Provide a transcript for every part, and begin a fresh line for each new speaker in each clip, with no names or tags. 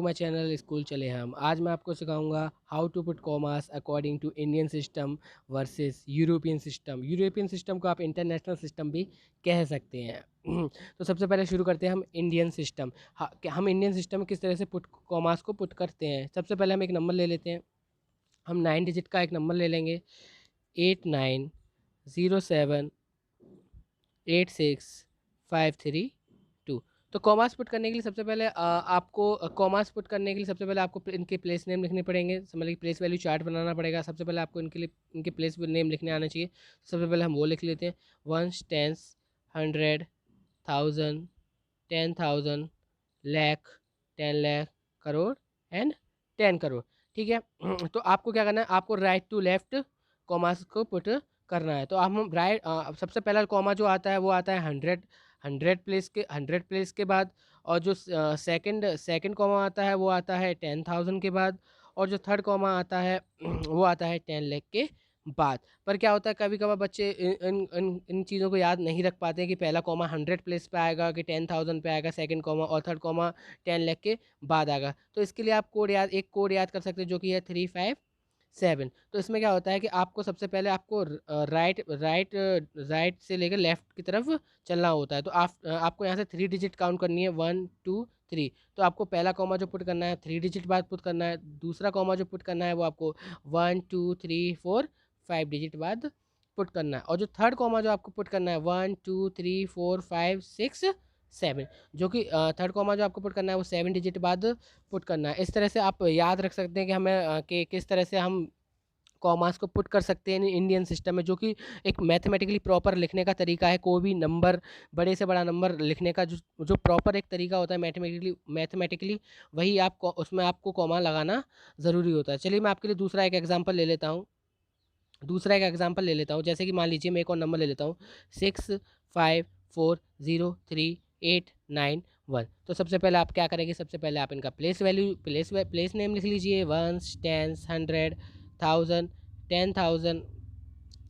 My channel school चले हम। आज मैं आपको सिखाऊंगा how to put commas according to Indian system versus European system. European system को आप इंटरनेशनल सिस्टम भी कह सकते हैं। तो सबसे पहले शुरू करते हैं हम इंडियन सिस्टम। हम इंडियन सिस्टम में किस तरह से पुट कॉमास को पुट करते हैं। सबसे पहले हम एक नंबर ले लेते हैं। हम 9 डिजिट का एक नंबर ले लेंगे, 8907 8653 2। तो कॉमास पुट करने के लिए सबसे पहले आपको इनके प्लेस नेम लिखने पड़ेंगे। समझ लीजिए प्लेस वैल्यू चार्ट बनाना पड़ेगा। सबसे पहले आपको इनके लिए इनके प्लेस नेम लिखने आना चाहिए। सबसे पहले हम वो लिख लेते हैं, 1 10 100 1000 10,000 लाख 10 लाख करोड़ एंड 10 करोड़। ठीक है। तो आपको क्या करना है, आपको राइट टू लेफ्ट कॉमास को पुट करना है। तो हम सबसे पहला कॉमा जो आता है वो आता है 100 प्लेस के बाद। और जो सेकंड कॉमा आता है वो आता है 10,000 के बाद। और जो थर्ड कॉमा आता है वो आता है 10 लाख के बाद। पर क्या होता है, कभी कभार बच्चे इन चीज़ों को याद नहीं रख पाते हैं कि पहला कॉमा 100 प्लेस पे आएगा कि 10,000 पे आएगा सेकंड कॉमा, और थर्ड कॉमा 10 लाख के बाद आएगा। तो इसके लिए आप एक कोड याद कर सकते हैं जो कि है 357। तो इसमें क्या होता है कि आपको सबसे पहले आपको राइट से लेकर लेफ्ट की तरफ चलना होता है। तो आपको यहाँ से 3 डिजिट काउंट करनी है, 1 2 3। तो आपको पहला कॉमा जो पुट करना है 3 डिजिट बाद पुट करना है। दूसरा कॉमा जो पुट करना है वो आपको 1 2 3 4 5 डिजिट बाद पुट करना है। और जो थर्ड कॉमा जो आपको पुट करना है 1 2 3 4 5 6 7, जो कि थर्ड कॉमा जो आपको पुट करना है वो 7 डिजिट बाद पुट करना है। इस तरह से आप याद रख सकते हैं कि हमें कि किस तरह से हम कॉमास को पुट कर सकते हैं इंडियन सिस्टम में, जो कि एक मैथमेटिकली प्रॉपर लिखने का तरीका है। कोई भी नंबर, बड़े से बड़ा नंबर लिखने का जो प्रॉपर एक तरीका होता है मैथमेटिकली वही आप उसमें आपको कॉमा लगाना ज़रूरी होता है। चलिए मैं आपके लिए दूसरा एक एग्जांपल ले लेता हूँ। जैसे कि मान लीजिए मैं एक और नंबर ले लेता हूँ, 65403891। तो सबसे पहले आप क्या करेंगे, सबसे पहले आप इनका प्लेस नेम लिख लीजिए, 1 10 100 1000 10,000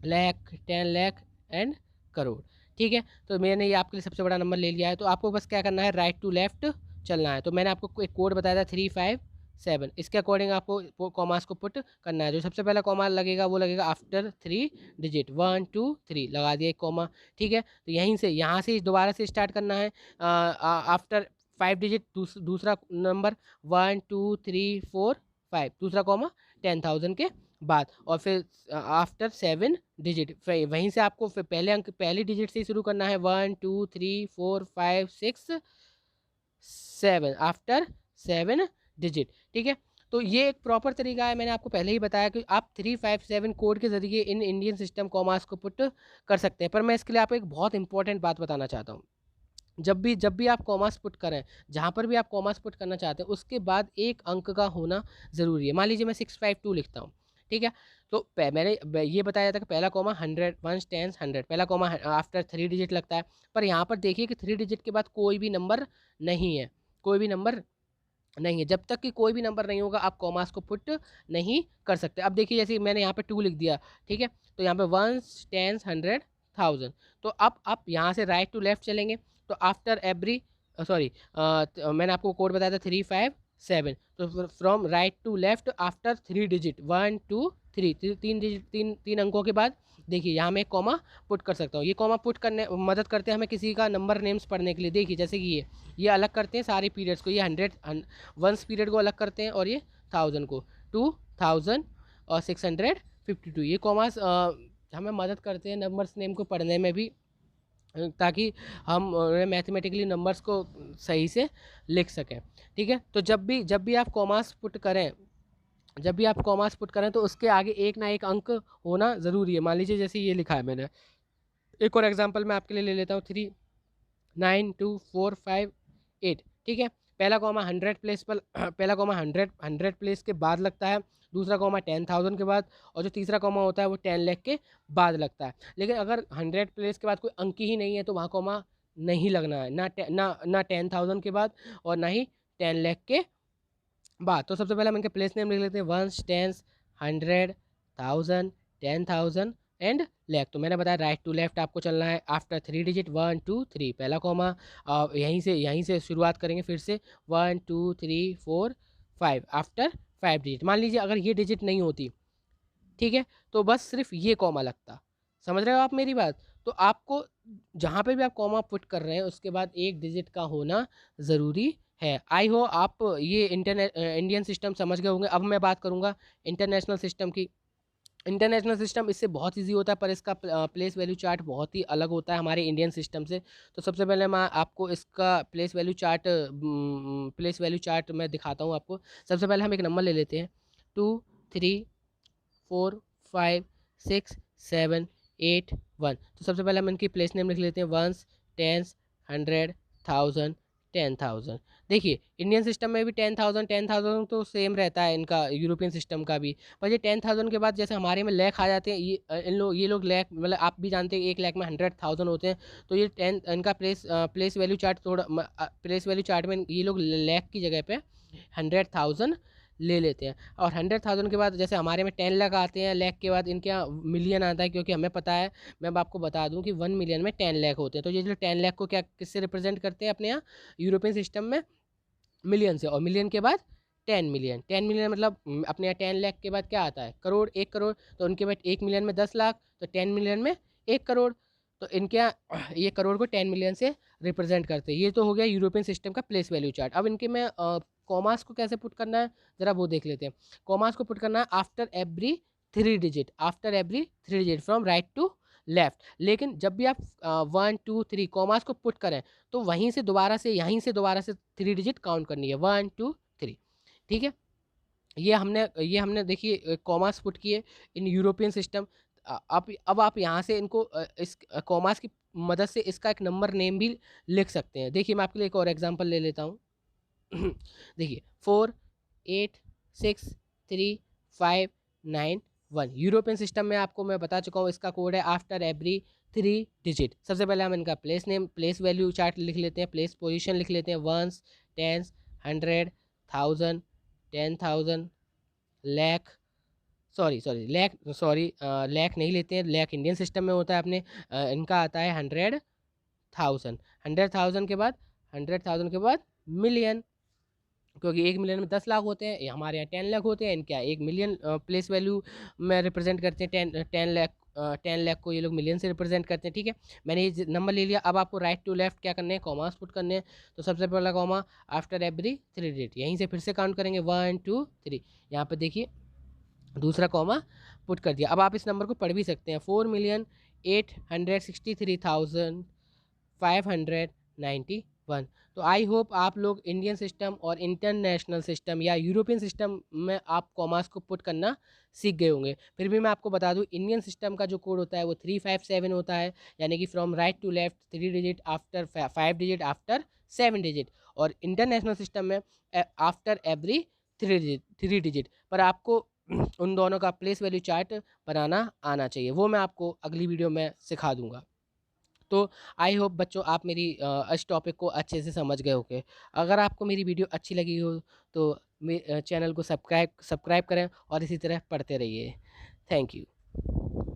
लाख 10 लाख एंड करोड़। ठीक है। तो मैंने ये आपके लिए सबसे बड़ा नंबर ले लिया है। तो आपको बस क्या करना है, राइट टू लेफ्ट चलना है। तो मैंने आपको एक कोड बताया था 357, इसके अकॉर्डिंग आपको कॉमास को पुट करना है। जो सबसे पहला कॉमा लगेगा वो लगेगा आफ्टर 3 डिजिट, 1 2 3 लगा दिया एक कॉमा। ठीक है। तो यहाँ से दोबारा से स्टार्ट करना है। आफ्टर 5 डिजिट दूसरा नंबर 1 2 3 4 5 दूसरा कॉमा 10,000 के बाद। और फिर आफ्टर 7 डिजिट वहीं से आपको फिर पहली डिजिट से शुरू करना है, 1 2 3 4 5 6 7 आफ्टर 7 डिजिट। ठीक है। तो ये एक प्रॉपर तरीका है, मैंने आपको पहले ही बताया कि आप 357 कोड के जरिए इन इंडियन सिस्टम कॉमास को पुट कर सकते हैं। पर मैं इसके लिए आपको एक बहुत इंपॉर्टेंट बात बताना चाहता हूँ। जब भी आप कॉमर्स पुट करें, जहाँ पर भी आप कॉमर्स पुट करना चाहते हैं, उसके बाद एक अंक का होना ज़रूरी है। मान लीजिए मैं 652 लिखता हूँ। ठीक है। तो मैंने ये बताया था कि पहला कॉमा 100 1 10 100 पहला कॉमा आफ्टर 3 डिजिट लगता है। पर यहाँ पर देखिए कि 3 डिजिट के बाद कोई भी नंबर नहीं है, कोई भी नंबर नहीं है। जब तक कि कोई भी नंबर नहीं होगा आप कॉमास को पुट नहीं कर सकते। अब देखिए जैसे मैंने यहाँ पे 2 लिख दिया। ठीक है। तो यहाँ पे 1 10 100 1000। तो अब आप यहाँ से राइट टू लेफ्ट चलेंगे। तो आफ्टर एवरी मैंने आपको कोड बताया था 357। तो from right to left after 3 digit 1 2 3 तीन डिजिट तीन अंकों के बाद देखिए यहाँ मैं एक कॉमा पुट कर सकता हूँ। ये कॉमा पुट करने मदद करते हैं हमें किसी का नंबर नेम्स पढ़ने के लिए। देखिए जैसे कि ये अलग करते हैं सारे पीरियड्स को, ये 100 पीरियड को अलग करते हैं और ये 1000 को 2000 और 652। ये कॉमास हमें मदद करते हैं नंबर्स नेम को पढ़ने में भी, ताकि हम मैथमेटिकली नंबर्स को सही से लिख सकें। ठीक है। तो जब भी आप कॉमास पुट करें तो उसके आगे एक ना एक अंक होना ज़रूरी है। मान लीजिए जैसे ये लिखा है मैंने, एक और एग्जांपल मैं आपके लिए ले लेता हूँ, 3 9 2 4 5 8। ठीक है। पहला कॉमा 100 प्लेस पर पहला कॉमा 100 प्लेस के बाद लगता है। दूसरा कॉमा 10,000 के बाद। और जो तीसरा कॉमा होता है वो 10 लाख के बाद लगता है। लेकिन अगर 100 प्लेस के बाद कोई अंक ही नहीं है तो वहाँ कॉमा नहीं लगना है, ना 10,000 के बाद और ना ही 10 लाख के बाद। तो सबसे पहले हम इनके प्लेस नेम लिख लेते हैं, 1 10 100 1000 10,000 एंड लेग। तो मैंने बताया राइट टू लेफ्ट आपको चलना है आफ्टर 3 डिजिट 1 2 3 पहला कॉमा, यहीं से शुरुआत करेंगे फिर से 1 2 3 4 5 आफ्टर 5 डिजिट। मान लीजिए अगर ये डिजिट नहीं होती, ठीक है, तो बस सिर्फ ये कॉमा लगता। समझ रहे हो आप मेरी बात? तो आपको जहाँ पे भी आप कॉमा पुट कर रहे हैं उसके बाद एक डिजिट का होना ज़रूरी है। आई हो आप ये इंडियन सिस्टम समझ गए होंगे। अब मैं बात करूँगा इंटरनेशनल सिस्टम की। इंटरनेशनल सिस्टम इससे बहुत इजी होता है, पर इसका प्लेस वैल्यू चार्ट बहुत ही अलग होता है हमारे इंडियन सिस्टम से। तो सबसे पहले मैं आपको इसका प्लेस वैल्यू चार्ट मैं दिखाता हूँ आपको। सबसे पहले हम एक नंबर ले लेते हैं 2 3 4 5 6 7 8 1। तो सबसे पहले हम इनकी प्लेस नेम लिख लेते हैं, वंस, टेंस, 100, 1000, 10,000। देखिए इंडियन सिस्टम में भी 10,000 तो सेम रहता है इनका, यूरोपियन सिस्टम का भी। पर ये 10,000 के बाद जैसे हमारे में लैख आ जाते हैं, ये लोग लैख, मतलब आप भी जानते हैं 1 लाख में 100,000 होते हैं। तो ये इनका प्लेस वैल्यू चार्ट थोड़ा प्लेस वैल्यू चार्ट में ये लोग लैख की जगह पे 100,000 ले लेते हैं। और 100,000 के बाद जैसे हमारे में 10 लाख आते हैं, लाख के बाद इनके यहाँ मिलियन आता है, क्योंकि हमें पता है, मैं अब आपको बता दूं कि 1 मिलियन में 10 लाख होते हैं। तो ये जो 10 लाख को क्या किससे रिप्रेजेंट करते हैं अपने यहाँ यूरोपियन सिस्टम में? मिलियन से। और मिलियन के बाद 10 मिलियन। 10 मिलियन मतलब अपने यहाँ 10 लाख के बाद क्या आता है? करोड़, 1 करोड़। तो उनके बाद 1 मिलियन में 10 लाख, तो 10 मिलियन में 1 करोड़। तो इनके यहाँ ये करोड़ को 10 मिलियन से रिप्रेजेंट करते हैं। ये तो हो गया यूरोपियन सिस्टम का प्लेस वैल्यू चार्ट। अब इनके में कॉमास को कैसे पुट करना है ज़रा वो देख लेते हैं। कॉमास को पुट करना है after every 3 digit, after every 3 digit from right to left. लेकिन जब भी आप 1 2 3 कॉमास को पुट करें तो वहीं से दोबारा से, यहीं से दोबारा से 3 डिजिट काउंट करनी है, 1 2 3। ठीक है, ये हमने देखिए कॉमास पुट किए इन यूरोपियन सिस्टम। अब आप यहाँ से इनको इस कॉमास की मदद से इसका एक नंबर नेम भी लिख सकते हैं। देखिए मैं आपके लिए एक और एग्जांपल ले लेता हूँ। देखिए 4 8 6 3 5 9 1। यूरोपियन सिस्टम में आपको मैं बता चुका हूँ इसका कोड है आफ्टर एवरी 3 डिजिट। सबसे पहले हम इनका place name, place value chart लिख लेते हैं, प्लेस पोजीशन लिख लेते हैं, वंस, टेंस, 100, 1000, 10,000, लाख, लाख नहीं लेते हैं, लाख इंडियन सिस्टम में होता है अपने। इनका आता है 100,000। 100,000 के बाद 100,000 के बाद मिलियन, क्योंकि 1 मिलियन में 10 लाख होते हैं, ये हमारे यहाँ 10 लाख होते हैं, इनके यहाँ 1 मिलियन प्लेस वैल्यू में रिप्रेजेंट करते हैं। 10 लाख को ये लोग मिलियन से रिप्रेजेंट करते हैं। ठीक है, मैंने ये नंबर ले लिया। अब आपको राइट टू लेफ्ट क्या करने हैं? कॉमास पुट करने हैं। तो सबसे पहला कॉमा आफ्टर एवरी 3 डिजिट, यहीं से फिर से काउंट करेंगे 1 2 3। यहाँ पर देखिए दूसरा कॉमा पुट कर दिया। अब आप इस नंबर को पढ़ भी सकते हैं, 4,863,591। तो आई होप आप लोग इंडियन सिस्टम और इंटरनेशनल सिस्टम या यूरोपियन सिस्टम में आप कॉमास को पुट करना सीख गए होंगे। फिर भी मैं आपको बता दूं इंडियन सिस्टम का जो कोड होता है वो 357 होता है, यानी कि from right to left 3 digit after 5 digit after 7 digit. और इंटरनेशनल सिस्टम में आफ्टर एवरी 3 डिजिट। पर आपको उन दोनों का प्लेस वैल्यू चार्ट बनाना आना चाहिए, वो मैं आपको अगली वीडियो में सिखा दूंगा। तो आई होप बच्चों आप मेरी इस टॉपिक को अच्छे से समझ गए होंगे। अगर आपको मेरी वीडियो अच्छी लगी हो तो चैनल को सब्सक्राइब करें और इसी तरह पढ़ते रहिए। Thank you.